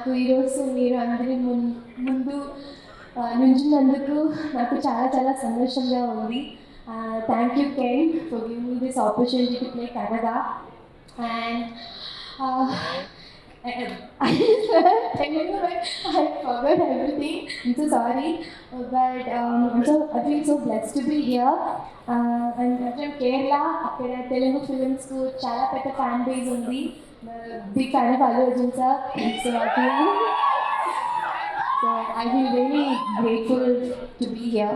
నాకు ఈరోజు మీరు అందరి ముందు నుంచినందుకు నాకు చాలా చాలా సంతోషంగా ఉంది. Thank you can for giving me this opportunity to play Kannada. And I forgot everything. I'm so sorry, but I feel so blessed to be here. I'm from Kerala. Akkada Telugu films ku chala petta fan base undi. Big fan of Allu Arjun sir. So I feel very grateful to be here.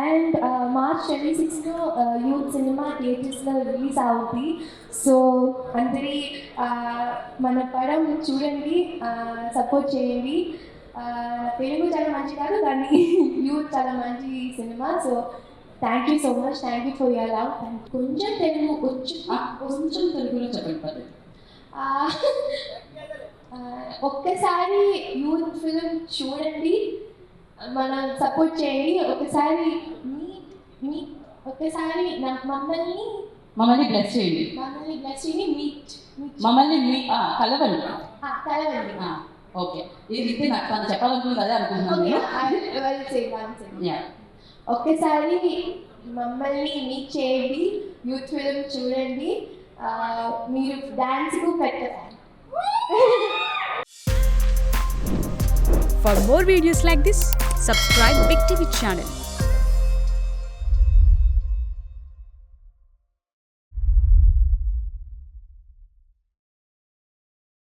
And March 26 youth cinema థియేటర్స్లో release అవుతుంది. So అందరి మన పడం చూడండి, support చేయండి. తెలుగు చాలా మంచి కాదు కానీ యూత్ చాలా మంచి cinema. So thank you so much. Thank you for your love. కొంచెం తెలుగులో చెప్పండి. ఒక్కసారి యూత్ ఫిల్మ్ చూడండి, మనం సపోర్ట్ చేయండి. ఒకసారి ఒకసారి మమ్మల్ని బ్లెస్ చేయండి. కలవండి. ఓకే, ఇది నాకు తను చెప్పాలనుకుంది అదే అనుకుంటున్నాను. ఒక్కసారి మమ్మల్ని మీట్ చేయండి, యూత్ ఫిల్మ్ చూడండి, మీరు డాన్స్కు పెట్టాలి. For more videos like this, subscribe Big TV channel.